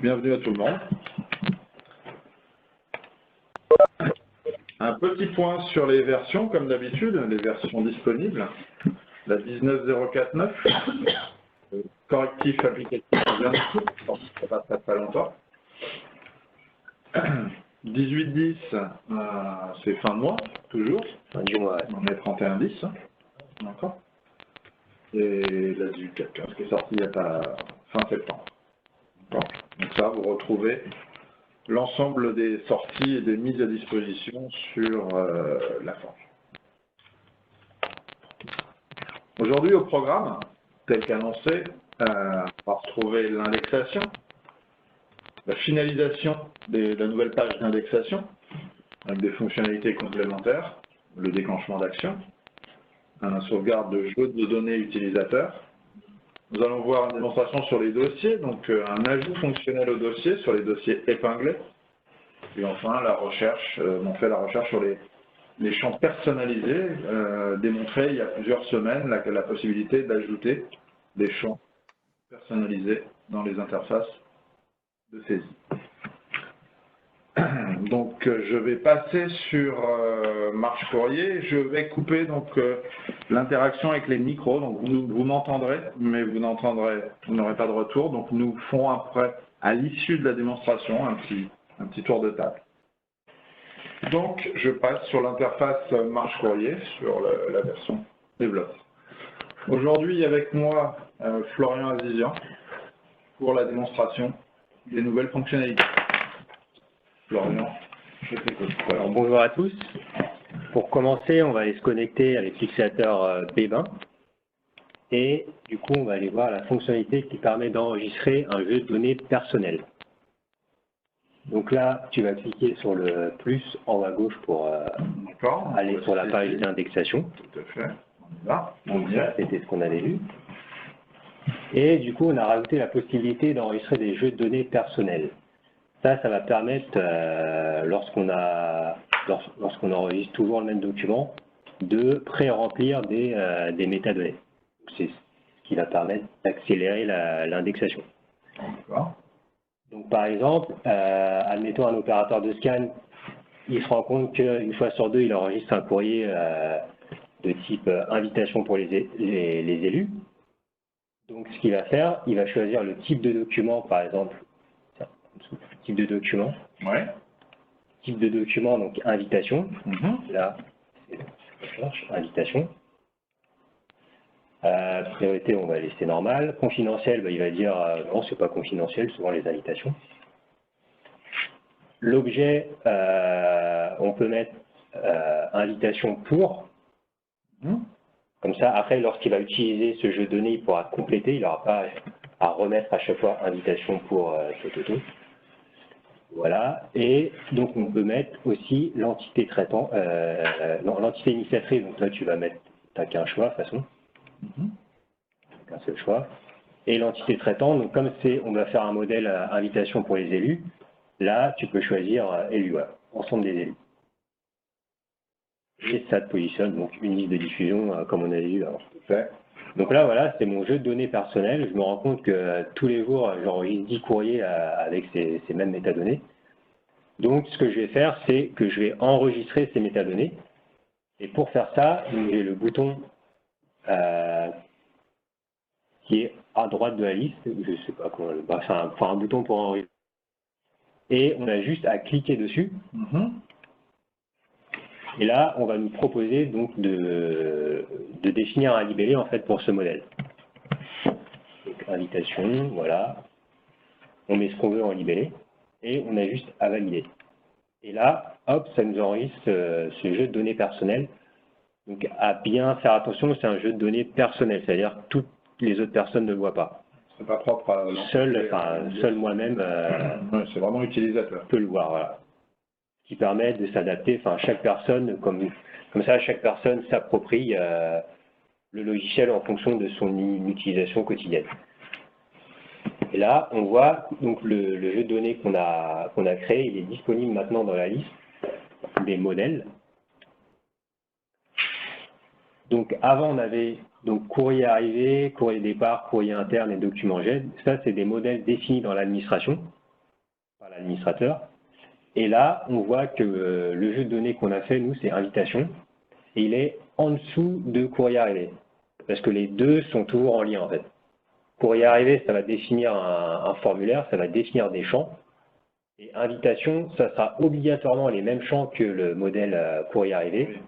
bienvenue à tout le monde. Un petit point sur les versions, comme d'habitude, les versions disponibles. La 19.049, correctif applicatif, ça passe pas longtemps. 18.10, c'est fin de mois, toujours. Fin du mois, ouais. On est 31.10, hein. D'accord. Et la 18.4.15 qui est sortie il n'y a pas fin septembre. Donc ça, vous retrouvez l'ensemble des sorties et des mises à disposition sur la forge. Aujourd'hui, au programme, tel qu'annoncé, on va retrouver l'indexation, la finalisation de la nouvelle page d'indexation, avec des fonctionnalités complémentaires, le déclenchement d'action, un sauvegarde de jeu de données utilisateurs. Nous allons voir une démonstration sur les dossiers, donc un ajout fonctionnel au dossier, sur les dossiers épinglés. Et enfin, la recherche, on fait la recherche sur les champs personnalisés, démontré il y a plusieurs semaines la possibilité d'ajouter des champs personnalisés dans les interfaces de saisie. Donc, je vais passer sur Marche Courrier. Je vais couper donc l'interaction avec les micros. Donc, vous m'entendrez, mais vous n'aurez pas de retour. Donc, nous ferons après, à l'issue de la démonstration, un petit tour de table. Donc, je passe sur l'interface Marche Courrier, sur la version développe. Aujourd'hui, avec moi, Florian Azizian, pour la démonstration des nouvelles fonctionnalités. Florian, je t'écoute. Alors, bonjour à tous. Pour commencer, on va aller se connecter avec l'utilisateur B20. Et du coup, on va aller voir la fonctionnalité qui permet d'enregistrer un jeu de données personnel. Donc là, tu vas cliquer sur le plus en haut à gauche pour aller sur la page d'indexation. Tout à fait. On y va. Donc ça, c'était ce qu'on avait vu. Et du coup, on a rajouté la possibilité d'enregistrer des jeux de données personnels. Ça va permettre, lorsqu'on enregistre toujours le même document, de pré-remplir des métadonnées. C'est ce qui va permettre d'accélérer l'indexation. Donc, par exemple, admettons un opérateur de scan, il se rend compte qu'une fois sur deux, il enregistre un courrier de type invitation pour les élus. Donc, ce qu'il va faire, il va choisir le type de document, par exemple, type de document. Ouais. Type de document, donc invitation. Là, c'est invitation. Priorité, on va laisser normal. Confidentiel, il va dire non, c'est pas confidentiel, souvent les invitations. L'objet, on peut mettre invitation pour. Comme ça, après, lorsqu'il va utiliser ce jeu de données, il pourra compléter, il n'aura pas à remettre à chaque fois invitation pour Toto. Voilà, et donc on peut mettre aussi l'entité traitant, l'entité initiatrice, donc là tu vas mettre, tu n'as qu'un choix de toute façon, qu'un seul choix, et l'entité traitant, donc comme on va faire un modèle invitation pour les élus, là tu peux choisir élus, voilà, ensemble des élus. Et ça te positionne donc une liste de diffusion comme on avait vu avant. Donc là voilà, c'est mon jeu de données personnel. Je me rends compte que tous les jours j'enregistre 10 courriers avec ces mêmes métadonnées. Donc ce que je vais faire, c'est que je vais enregistrer ces métadonnées. Et pour faire ça, j'ai le bouton qui est à droite de la liste, je ne sais pas comment, enfin un bouton pour enregistrer. Et on a juste à cliquer dessus. Et là, on va nous proposer donc de définir un libellé en fait pour ce modèle. Donc, invitation, voilà. On met ce qu'on veut en libellé et on a juste à valider. Et là, hop, ça nous enregistre ce jeu de données personnel. Donc, à bien faire attention, c'est un jeu de données personnel, c'est-à-dire que toutes les autres personnes ne le voient pas. C'est pas propre à seul moi-même c'est vraiment utilisateur. Peut le voir, voilà. Qui permet de s'adapter, enfin chaque personne, comme ça, chaque personne s'approprie le logiciel en fonction de son utilisation quotidienne. Et là, on voit donc le jeu de données qu'on a créé, il est disponible maintenant dans la liste des modèles. Donc avant, on avait donc courrier arrivé, courrier départ, courrier interne et document GED. Ça, c'est des modèles définis dans l'administration. l'administrateur. Et là, on voit que le jeu de données qu'on a fait, nous, c'est invitation. Et il est en dessous de courrier arrivé. Parce que les deux sont toujours en lien, en fait. Courrier arrivé, ça va définir un formulaire, ça va définir des champs. Et invitation, ça sera obligatoirement les mêmes champs que le modèle courrier arrivé. Oui.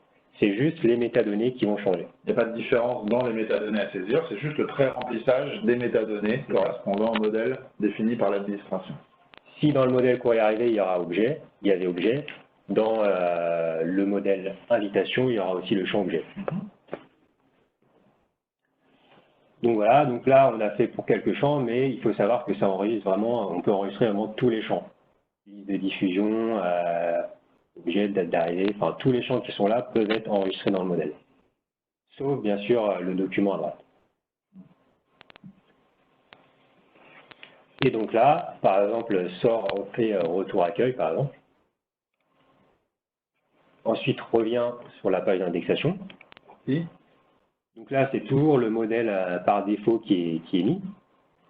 C'est juste les métadonnées qui vont changer. Il n'y a pas de différence dans les métadonnées à saisir, c'est juste le pré-remplissage des métadonnées correspondant au modèle défini par l'administration. Si dans le modèle courrier arrivé, il y aura objet, il y a des objets, dans le modèle invitation, il y aura aussi le champ objet. Donc voilà, donc là, on a fait pour quelques champs, mais il faut savoir que ça enregistre vraiment, on peut enregistrer vraiment tous les champs. Liste de diffusion, objet, date d'arrivée, enfin tous les champs qui sont là peuvent être enregistrés dans le modèle. Sauf bien sûr le document à droite. Et donc là, par exemple, sort, on fait retour accueil, par exemple. Ensuite, revient sur la page d'indexation. Oui. Donc là, c'est toujours le modèle par défaut qui est mis.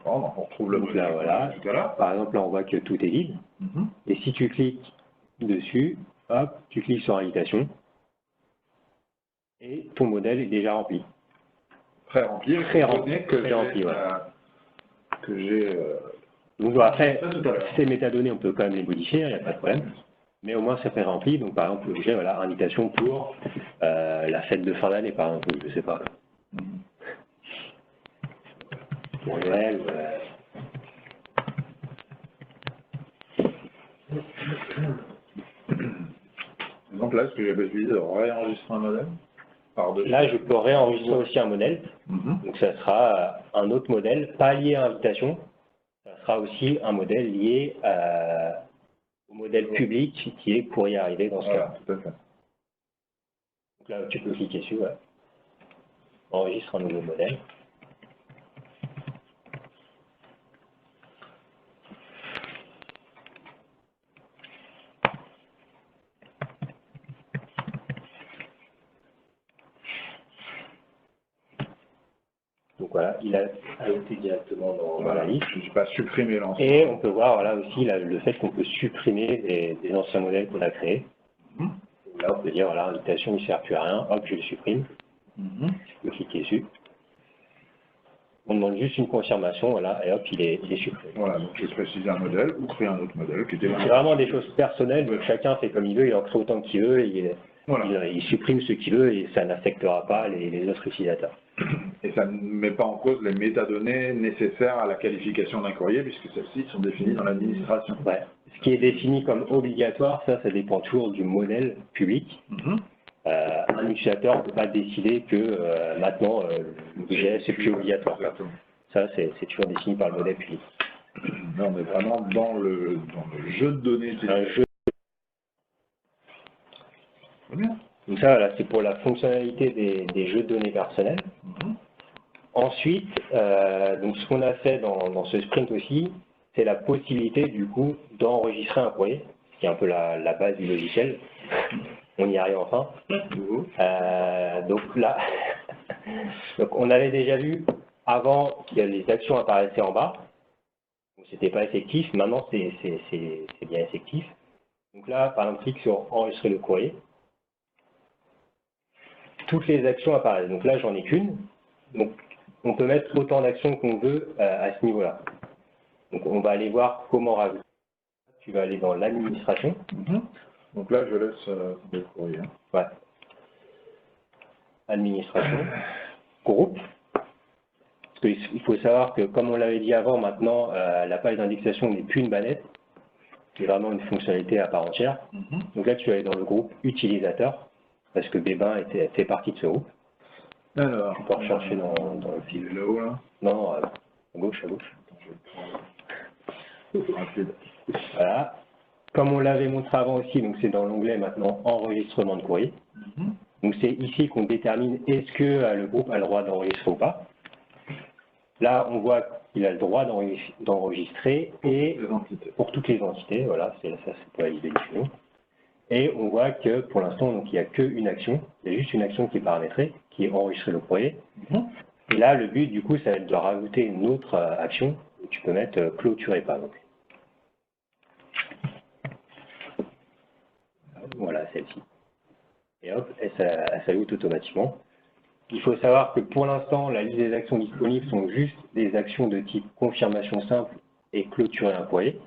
Bon, donc on retrouve le Donc modèle là, voilà. tout à l'heure. Par exemple, là, on voit que tout est vide. Et si tu cliques dessus, hop, tu cliques sur invitation. Et ton modèle est déjà rempli. Pré-rempli, Pré-rempli, que pré-rempli, j'ai Donc après, tout à l'heure. ces métadonnées, on peut quand même les modifier, il n'y a pas de problème. Mais au moins, c'est pré-rempli. Donc par exemple, l'objet, voilà, invitation pour la fête de fin d'année, par exemple, je ne sais pas. Pour Noël, Donc là, est-ce que j'ai besoin de réenregistrer un modèle par-dessus? Là, je peux réenregistrer aussi un modèle. Donc ça sera un autre modèle, pas lié à invitation. Ça sera aussi un modèle lié au modèle public qui est courrier arrivé dans ce cas. Tout à fait. Donc là, tu peux cliquer dessus, ouais. Enregistre un nouveau modèle. Donc voilà, il a ajouté directement dans la liste. Je n'ai pas supprimé l'ensemble. Et on peut voir voilà, aussi le fait qu'on peut supprimer des anciens modèles qu'on a créés. Donc là, on peut dire, voilà, invitation, il ne sert plus à rien, hop, je le supprime. Je peux cliquer dessus. On demande juste une confirmation, voilà, et hop, il est supprimé. Voilà, donc je précise un modèle ou créer un autre modèle qui était... C'est vraiment des choses personnelles, donc chacun fait comme il veut, il en crée autant qu'il veut, et il supprime ce qu'il veut, et ça n'affectera pas les autres utilisateurs. Et ça ne met pas en cause les métadonnées nécessaires à la qualification d'un courrier, puisque celles-ci sont définies dans l'administration. Ouais. Ce qui est défini comme obligatoire, ça dépend toujours du modèle public. Un utilisateur ne peut pas décider que maintenant, l'objet, c'est plus obligatoire. Exactement. Ça, c'est toujours défini par le modèle public. Là, on est vraiment dans le jeu de données. Un jeu. Donc ça, voilà, c'est pour la fonctionnalité des jeux de données personnels. Ensuite, donc ce qu'on a fait dans ce sprint aussi, c'est la possibilité du coup d'enregistrer un courrier, qui est un peu la base du logiciel. On y arrive enfin. Donc là, donc on avait déjà vu avant que les actions apparaissaient en bas. C'était pas effectif. Maintenant, c'est bien effectif. Donc là, par exemple, clique sur enregistrer le courrier. Toutes les actions apparaissent. Donc là, j'en ai qu'une. Donc, on peut mettre autant d'actions qu'on veut à ce niveau-là. Donc, on va aller voir comment rajouter. Tu vas aller dans l'administration. Donc là, je laisse le courrier. Ouais. Administration. Groupe. Parce qu'il faut savoir que, comme on l'avait dit avant, maintenant, la page d'indexation n'est plus une bannette. C'est vraiment une fonctionnalité à part entière. Donc là, tu vas aller dans le groupe utilisateur, parce que Bébin fait partie de ce groupe. Alors, tu peux rechercher dans le fil. Là-haut, là. Non, à gauche, à gauche. Rapide. Voilà. Comme on l'avait montré avant aussi, donc c'est dans l'onglet maintenant enregistrement de courrier. Donc c'est ici qu'on détermine est-ce que le groupe a le droit d'enregistrer ou pas. Là, on voit qu'il a le droit d'enregistrer et pour toutes les entités, voilà, ça c'est pour la liste des diffusions. Et on voit que pour l'instant, donc il n'y a qu'une action, il y a juste une action qui est paramétrée, qui est enregistrer le courrier. Et là, le but du coup, ça va être de rajouter une autre action où tu peux mettre clôturer par exemple. celle-ci. Et hop, elle s'ajoute automatiquement. Il faut savoir que pour l'instant, la liste des actions disponibles sont juste des actions de type confirmation simple et clôturer un courrier.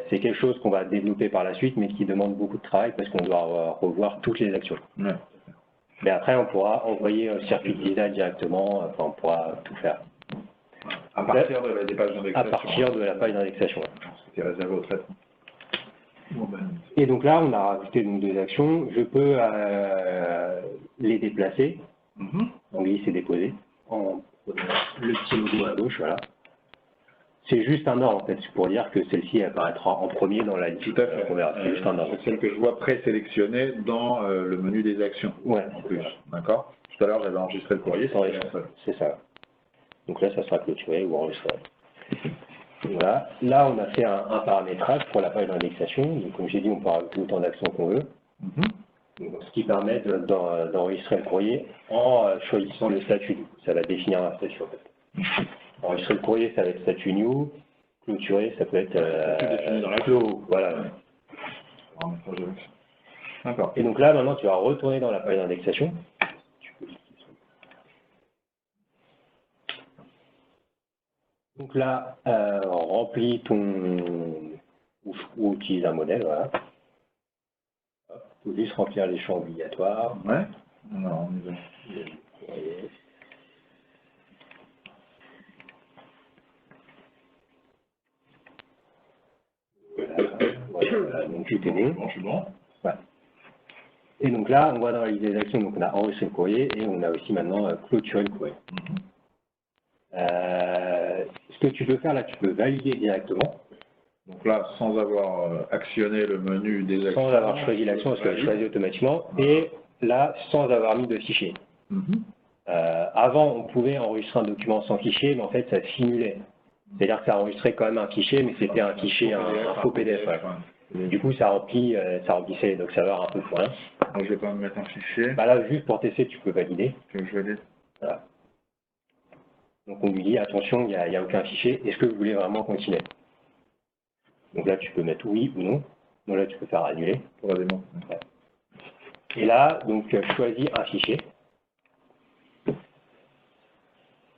C'est quelque chose qu'on va développer par la suite, mais qui demande beaucoup de travail parce qu'on doit revoir toutes les actions. Ouais. Mais après, on pourra envoyer un circuit de design directement, enfin, on pourra tout faire. À partir de des pages d'indexation. À partir de la page d'indexation. C'était réservé au traitement. Et donc là, on a rajouté donc deux actions. Je peux les déplacer. Donc ici, c'est déposé. En le petit logo à gauche, voilà. C'est juste un ordre, en fait, pour dire que celle-ci apparaîtra en premier dans la liste. Tout à fait. C'est juste un ordre. C'est celle que je vois présélectionnée dans le menu des actions. Ouais. En plus. D'accord. Tout à l'heure, j'avais enregistré le courrier. C'est ça. Donc là, ça sera clôturé ou enregistré. Voilà. Là, on a fait un paramétrage pour la page d'indexation. Donc, comme j'ai dit, on peut rajouter autant d'actions qu'on veut. Donc, ce qui permet d'enregistrer le courrier en choisissant le statut. Ça va définir un statut, en fait. Enregistrer le courrier, ça va être statut new. Clôturer, ça peut être défini dans la clos. Voilà. D'accord. Et donc là, maintenant, tu vas retourner dans la page d'indexation. Donc là, remplis ou utilise un modèle, voilà. Il faut juste remplir les champs obligatoires. Ouais. Non, on y va. Voilà, donc tout est bon. Bon, je suis bon. Ouais. Et donc là, on va dans la liste des actions, donc on a enregistré le courrier et on a aussi maintenant clôturé le courrier. Ce que tu peux faire là, tu peux valider directement. Donc là, sans avoir actionné le menu des actions. Sans avoir choisi l'action, parce qu'elle est choisie automatiquement. Et là, sans avoir mis de fichier. Avant, on pouvait enregistrer un document sans fichier, mais en fait, ça simulait. C'est-à-dire que ça enregistrait quand même un fichier, mais c'était un fichier, un faux PDF. Ouais. Du coup, ça remplissait les doc serveurs un peu pour rien. Donc, je vais pas me mettre un fichier. Bah là, juste pour tester, tu peux valider. Que je valide. Voilà. Donc, on lui dit, attention, il n'y a aucun fichier. Est-ce que vous voulez vraiment continuer? Donc là, tu peux mettre oui ou non. Donc là, tu peux faire annuler. Pour la démo. Ouais. Et là, donc, choisis un fichier.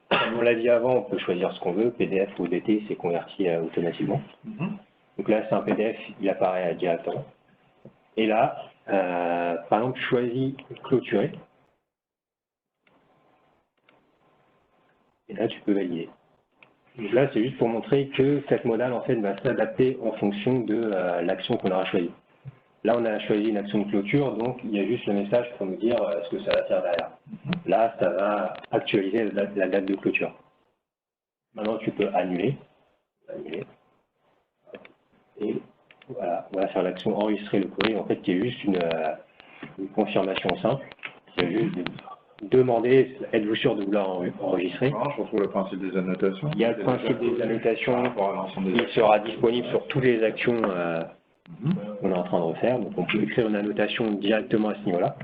Comme on l'a dit avant, on peut choisir ce qu'on veut. PDF ou ODT, c'est converti automatiquement. Donc là, c'est un PDF, il apparaît directement. Et là, par exemple, choisis clôturer. Et là, tu peux valider. Donc là, c'est juste pour montrer que cette modale, en fait, va s'adapter en fonction de l'action qu'on aura choisie. Là, on a choisi une action de clôture, donc il y a juste le message pour nous dire ce que ça va faire derrière. Là, ça va actualiser la date de clôture. Maintenant, tu peux annuler. Et voilà, on va faire l'action enregistrer le courrier, en fait, qui est juste une confirmation simple. C'est juste de demander, êtes-vous sûr de vouloir enregistrer? Je retrouve le principe des annotations. Il y a le principe des annotations, il sera disponible sur toutes les actions qu'on est en train de refaire. Donc on peut écrire une annotation directement à ce niveau-là.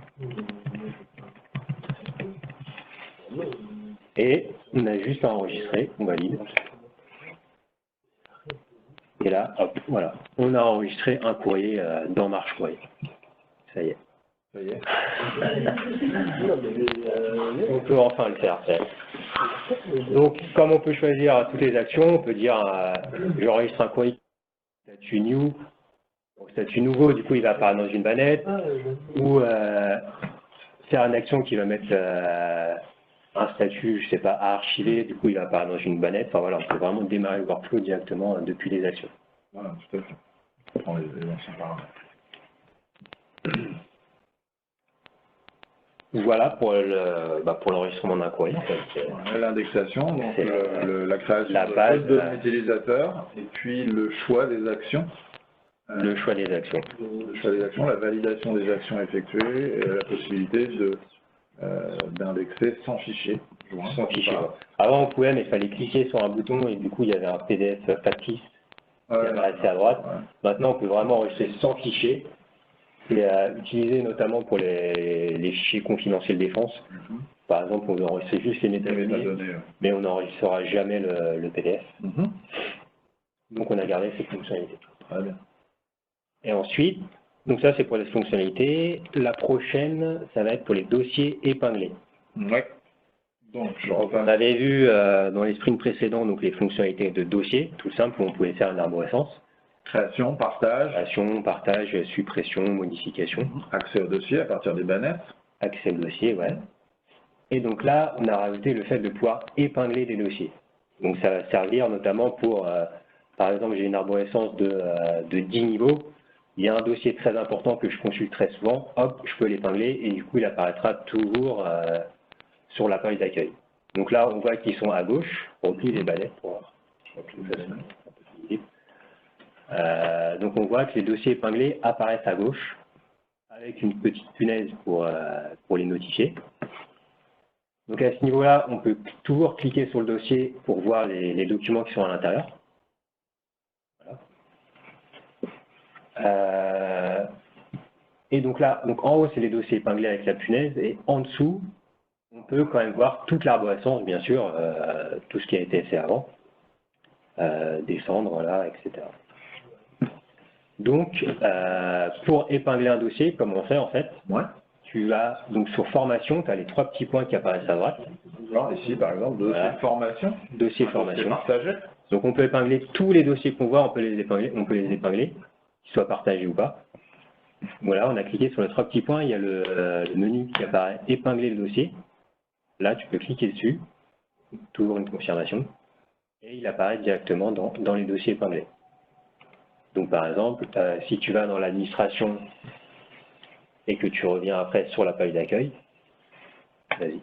Et on a juste à enregistrer, on valide. Et là, hop, voilà, on a enregistré un courrier dans Marche Courrier. Ça y est. Ça y est. On peut enfin le faire. Donc, comme on peut choisir toutes les actions, on peut dire j'enregistre un courrier statut new, donc statut nouveau, du coup il va apparaître dans une bannette, ou faire une action qui va mettre un statut, je sais pas, à archiver, du coup il va apparaître dans une bannette. Enfin voilà, on peut vraiment démarrer le workflow directement depuis les actions. Voilà, tout à fait. On prend les anciens paramètres. Voilà pour l'enregistrement d'un courrier. L'indexation, donc la création la base de l'utilisateur, et puis le choix des actions. Le choix des actions. Le choix des actions, la validation des actions effectuées, et la possibilité d'indexer sans fichier. Sans fichier. Avant on pouvait, mais il fallait cliquer sur un bouton et du coup il y avait un PDF factice qui apparaissait à droite. Maintenant on peut vraiment enregistrer sans fichier. C'est utilisé notamment pour les fichiers confidentiels défense. Par exemple, on veut enregistrer juste les métadonnées, mais on n'enregistrera jamais le PDF. Donc on a gardé cette fonctionnalité. Très bien. Et ensuite, Donc ça, c'est pour les fonctionnalités. La prochaine, ça va être pour les dossiers épinglés. Ouais. Donc, je On repasse. avait vu dans les sprints précédents donc les fonctionnalités de dossier, tout simple, où on pouvait faire une arborescence. Création, partage. Création, partage, suppression, modification. Accès au dossier à partir des bannettes. Accès au dossier, ouais. Et donc là, on a rajouté le fait de pouvoir épingler des dossiers. Donc ça va servir notamment pour, par exemple, j'ai une arborescence de 10 niveaux. Il y a un dossier très important que je consulte très souvent, hop, je peux l'épingler et du coup, il apparaîtra toujours sur la page d'accueil. Donc là, on voit qu'ils sont à gauche, on plie les balais pour donc on voit que les dossiers épinglés apparaissent à gauche avec une petite punaise pour les notifier. Donc à ce niveau-là, on peut toujours cliquer sur le dossier pour voir les documents qui sont à l'intérieur. Voilà. Et donc là, donc en haut, c'est les dossiers épinglés avec la punaise, et en dessous, on peut quand même voir toute l'arborescence, bien sûr, tout ce qui a été fait avant, descendre, voilà, etc. Donc, pour épingler un dossier, comme on fait en fait, Ouais. tu as, donc sur formation, tu as les 3 petits points qui apparaissent à droite. Alors, ici, par exemple, dossier Voilà. formation. Dossier formation. Partagé. Donc on peut épingler tous les dossiers qu'on voit, on peut les épingler, qu'ils soient partagés ou pas. Voilà, on a cliqué sur les 3 petits points, il y a le menu qui apparaît épingler le dossier. Là, tu peux cliquer dessus, toujours une confirmation, et il apparaît directement dans les dossiers épinglés. Donc par exemple, si tu vas dans l'administration et que tu reviens après sur la page d'accueil, vas-y.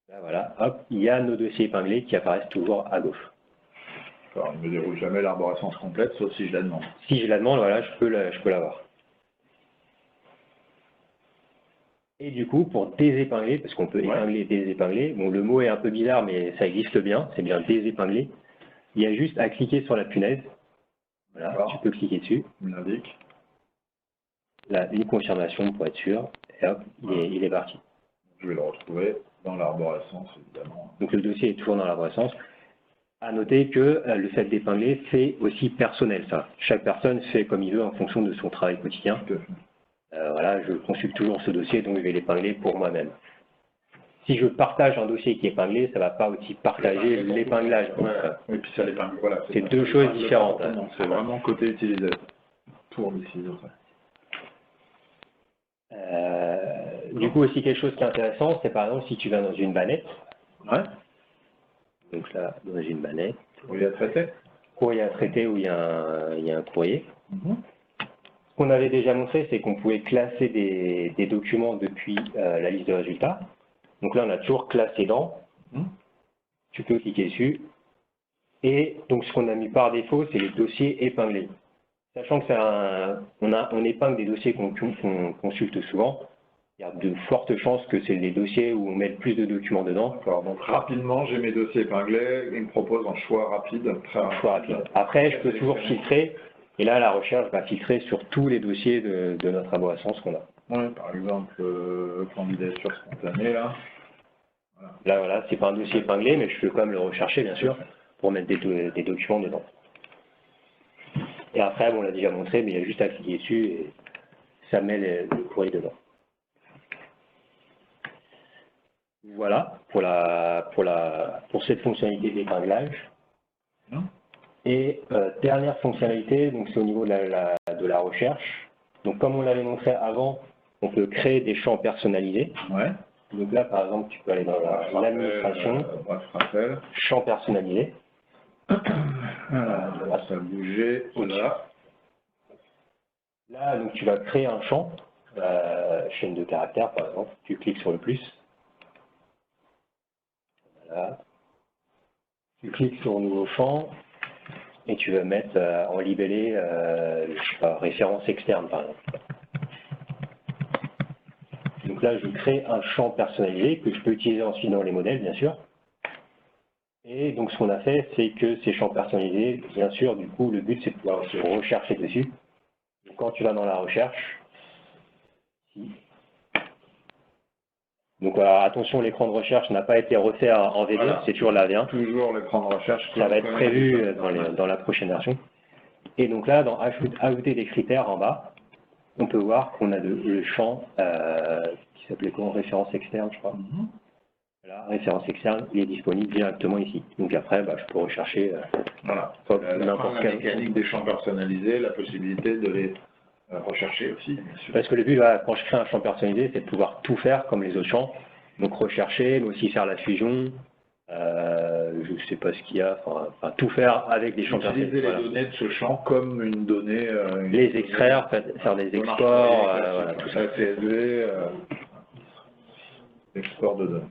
Là, voilà, hop, il y a nos dossiers épinglés qui apparaissent toujours à gauche. Alors, il ne me déroule jamais l'arborescence complète, sauf si je la demande. Si je la demande, voilà, je peux l'avoir. Et du coup, pour désépingler, parce qu'on peut épingler et désépingler, bon, le mot est un peu bizarre, mais ça existe bien, c'est bien désépingler. Il y a juste à cliquer sur la punaise. Voilà, tu peux cliquer dessus. Il m'indique. Là, une confirmation pour être sûr, et hop, il est parti. Je vais le retrouver dans l'arborescence, évidemment. Donc le dossier est toujours dans l'arborescence. À noter que le fait d'épingler, c'est aussi personnel, ça. Chaque personne fait comme il veut en fonction de son travail quotidien. Voilà, je consulte toujours ce dossier, donc je vais l'épingler pour moi-même. Si je partage un dossier qui est épinglé, ça ne va pas aussi partager l'épinglage. Et puis ça l'épingle, voilà. C'est 2 choses différentes. C'est vraiment côté utilisateur pour l'utilisateur. Du coup, aussi quelque chose qui est intéressant, c'est par exemple si tu vas dans une bannette. Ouais. Donc là, dans une bannette. Courrier à traiter. Courrier à traiter où il y a un courrier. Ce qu'on avait déjà montré, c'est qu'on pouvait classer des documents depuis la liste de résultats. Donc là, on a toujours classé dans. Tu peux cliquer dessus. Et donc, ce qu'on a mis par défaut, c'est les dossiers épinglés. Sachant que on épingle des dossiers qu'on consulte souvent, il y a de fortes chances que c'est les dossiers où on met le plus de documents dedans. Donc rapidement, j'ai mes dossiers épinglés, il me propose un choix rapide, très rapide. Après, je peux toujours filtrer, et là, la recherche va filtrer sur tous les dossiers de notre arborescence qu'on a. Oui, par exemple, candidature spontanée, là. Voilà. Là, voilà, c'est pas un dossier épinglé, mais je peux quand même le rechercher, bien sûr, pour mettre des documents dedans. Et après, bon, on l'a déjà montré, mais il y a juste à cliquer dessus et ça met le courrier dedans. Voilà pour cette fonctionnalité d'épinglage. Et dernière fonctionnalité, donc c'est au niveau de la recherche. Donc comme on l'avait montré avant, on peut créer des champs personnalisés. Ouais. Donc là, par exemple, tu peux aller dans l'administration, champ personnalisé. Voilà, ça a bougé. Voilà. Là, donc tu vas créer un champ, chaîne de caractères par exemple. Tu cliques sur le plus. Voilà. Tu cliques sur nouveau champ et tu vas mettre en libellé, je sais pas, référence externe par exemple. Donc là, je crée un champ personnalisé que je peux utiliser ensuite dans les modèles, bien sûr. Et donc ce qu'on a fait, c'est que ces champs personnalisés, bien sûr, du coup, le but c'est de pouvoir aussi rechercher dessus. Donc, quand tu vas dans la recherche, ici. Donc alors, attention, l'écran de recherche n'a pas été refait en V2, voilà. C'est toujours l'A1. Toujours l'écran de recherche. Ça va être prévu dans la prochaine version. Et donc là, dans ajouter des critères en bas, on peut voir qu'on a le champ qui s'appelait comment, référence externe, je crois. Voilà, référence externe, il est disponible directement ici. Donc après, bah, je peux rechercher Voilà. n'importe La quel. mécanique des champs personnalisés, la possibilité de les rechercher aussi, bien sûr. Parce que le but, là, quand je crée un champ personnalisé, c'est de pouvoir tout faire comme les autres champs. Donc rechercher, mais aussi faire la fusion. Je ne sais pas ce qu'il y a, enfin tout faire avec des champs personnalisés. Utiliser les Voilà. données de ce champ comme une donnée. Les extraire, faire des exports, voilà, tout ça. CSV, export de données.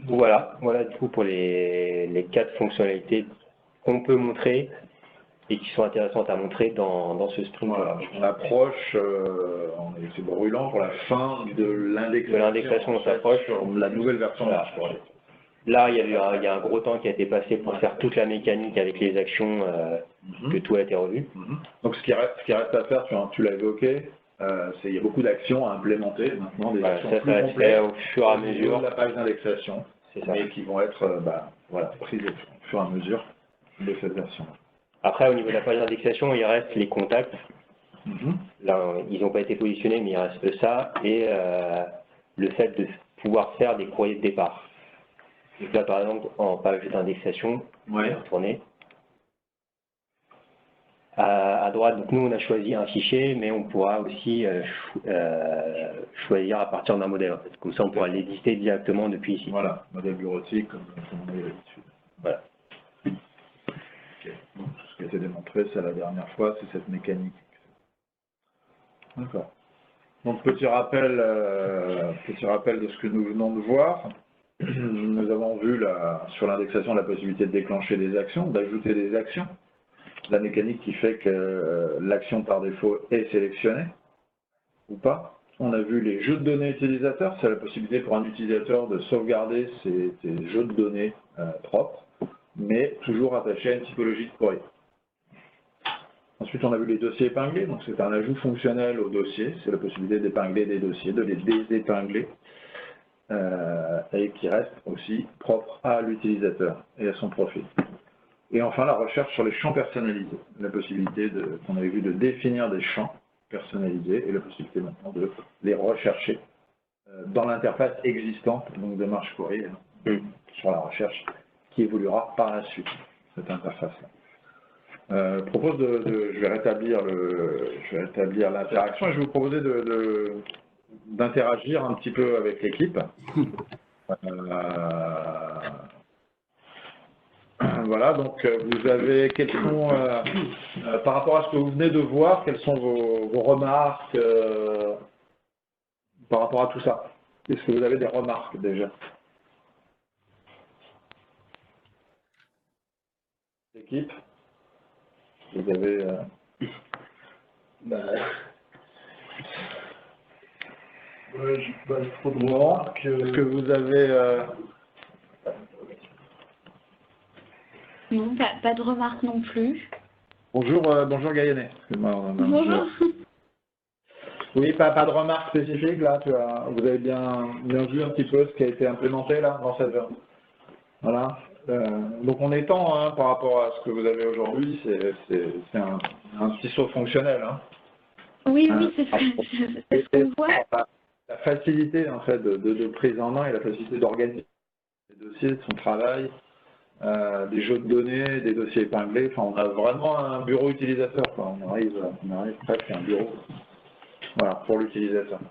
Voilà du coup pour les 4 fonctionnalités qu'on peut montrer et qui sont intéressantes à montrer dans ce sprint. Voilà, on approche, c'est brûlant pour la fin de l'indexation. De l'indexation, on s'approche. Sur la nouvelle version de Marche-Courrier. Là, il y a un gros temps qui a été passé pour faire toute la mécanique avec les actions, que tout a été revu. Donc ce qui reste à faire, tu l'as évoqué, il y a beaucoup d'actions à implémenter maintenant, des actions ça plus va être fait complètes au fur et à mesure de la page d'indexation, ça. et qui vont être prises au fur et à mesure de cette version. Après, au niveau de la page d'indexation, il reste les contacts. Là, ils n'ont pas été positionnés, mais il reste ça, et le fait de pouvoir faire des courriers de départ. Donc là, par exemple, en page d'indexation, tourner. À droite, donc nous, on a choisi un fichier, mais on pourra aussi choisir à partir d'un modèle. En fait. Comme ça, on pourra l'éditer directement depuis ici. Voilà, modèle bureautique, comme on a l'habitude. Voilà. Okay. Donc, tout ce qui a été démontré, c'est la dernière fois, c'est cette mécanique. D'accord. Donc, petit rappel de ce que nous venons de voir. Nous avons vu sur l'indexation la possibilité de déclencher des actions, d'ajouter des actions. La mécanique qui fait que l'action par défaut est sélectionnée ou pas. On a vu les jeux de données utilisateurs, c'est la possibilité pour un utilisateur de sauvegarder ses jeux de données propres, mais toujours attachés à une typologie de courrier. Ensuite, on a vu les dossiers épinglés, donc c'est un ajout fonctionnel au dossier, c'est la possibilité d'épingler des dossiers, de les désépingler, et qui reste aussi propre à l'utilisateur et à son profil. Et enfin, la recherche sur les champs personnalisés, la possibilité qu'on avait vu de définir des champs personnalisés et la possibilité maintenant de les rechercher dans l'interface existante donc de Marche-Courrier sur la recherche qui évoluera par la suite, cette interface-là. Je propose je vais rétablir l'interaction et je vais vous proposer d'interagir un petit peu avec l'équipe. Voilà, donc vous avez par rapport à ce que vous venez de voir, quelles sont vos remarques par rapport à tout ça? Est-ce que vous avez des remarques déjà? L'équipe, vous avez... j'ai pas trop de remarques. Est-ce que vous avez... Non, pas de remarques non plus. Bonjour Gaïanet. Bonjour. Oui, pas de remarques spécifiques là. Vous avez bien vu un petit peu ce qui a été implémenté là dans cette version. Voilà. Donc on étend par rapport à ce que vous avez aujourd'hui, c'est un petit saut fonctionnel. Oui, c'est ce qu'on voit. La facilité en fait de prise en main et la facilité d'organiser les dossiers, de son travail. Des jeux de données, des dossiers épinglés, enfin on a vraiment un bureau utilisateur, quoi. On arrive presque à un bureau pour l'utilisateur.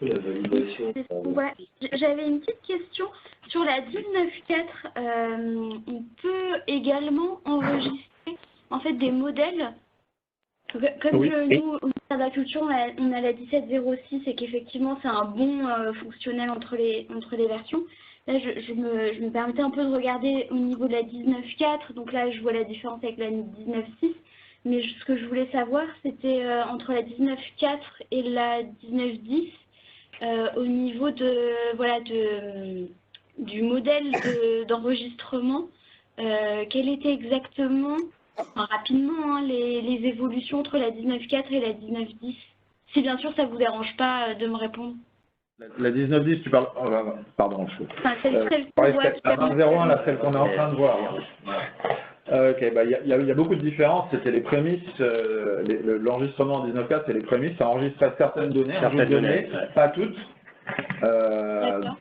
Ouais. J'avais une petite question sur la 19.4. On peut également enregistrer en fait des modèles. Comme nous, au ministère de la Culture, on a la 17.06 et qu'effectivement c'est un bon fonctionnel entre les versions. Là, je me permettais un peu de regarder au niveau de la 19.4, donc là, je vois la différence avec la 19.6, mais ce que je voulais savoir, c'était entre la 19.4 et la 19.10, au niveau du modèle d'enregistrement, quel était exactement, rapidement, les évolutions entre la 19.4 et la 19.10, si bien sûr ça ne vous dérange pas de me répondre. La 1910, tu parles... Oh, pardon, Enfin, celle qu'on la voit 2001, là, celle qu'on est en train de voir. Ok, bah, il y a beaucoup de différences. C'était les prémices, l'enregistrement en 19.4, c'est les prémices, ça enregistrait certaines données, pas toutes,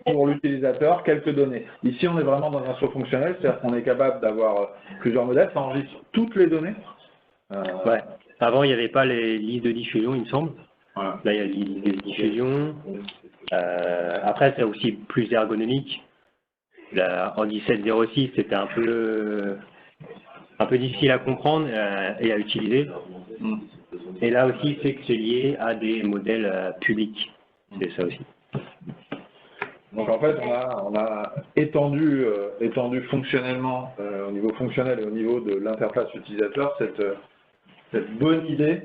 pour l'utilisateur, quelques données. Ici, on est vraiment dans un saut fonctionnel, c'est-à-dire qu'on est capable d'avoir plusieurs modèles, ça enregistre toutes les données. Ouais. Avant, il n'y avait pas les listes de diffusion, il me semble. Voilà. Là, il y a les listes de diffusion. Après, c'est aussi plus ergonomique. Là, en 17.06, c'était un peu difficile à comprendre et à utiliser. Et là aussi, c'est que c'est lié à des modèles publics. C'est ça aussi. Donc en fait, on a étendu fonctionnellement, au niveau fonctionnel et au niveau de l'interface utilisateur, cette bonne idée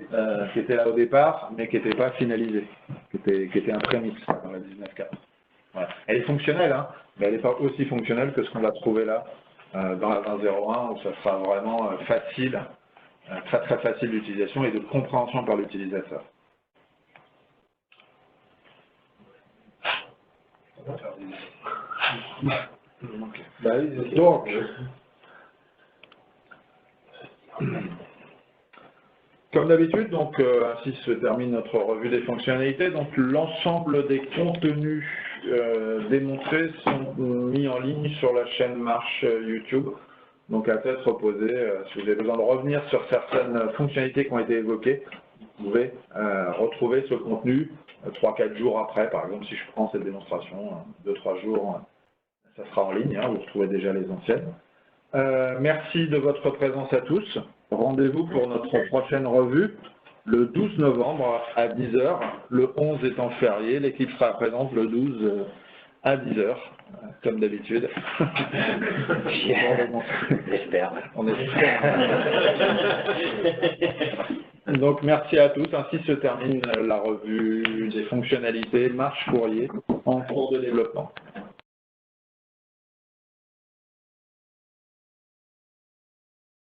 qui était là au départ, mais qui n'était pas finalisée, qui était un prémisse dans la 19.4. Voilà. Elle est fonctionnelle, hein, mais elle n'est pas aussi fonctionnelle que ce qu'on va trouver là dans la 20.01, où ça sera vraiment facile, très très facile d'utilisation et de compréhension par l'utilisateur. Donc, comme d'habitude, donc ainsi se termine notre revue des fonctionnalités. Donc l'ensemble des contenus démontrés sont mis en ligne sur la chaîne Marche YouTube. Donc à tête reposée, si vous avez besoin de revenir sur certaines fonctionnalités qui ont été évoquées, vous pouvez retrouver ce contenu 3-4 jours après. Par exemple, si je prends cette démonstration, 2-3 jours, ça sera en ligne, hein, vous retrouvez déjà les anciennes. Merci de votre présence à tous. Rendez-vous pour notre prochaine revue le 12 novembre à 10 h. Le 11 étant férié, l'équipe sera présente le 12 à 10 h, comme d'habitude. J'espère. On espère. Donc merci à tous. Ainsi se termine la revue des fonctionnalités Marche Courrier en cours de développement.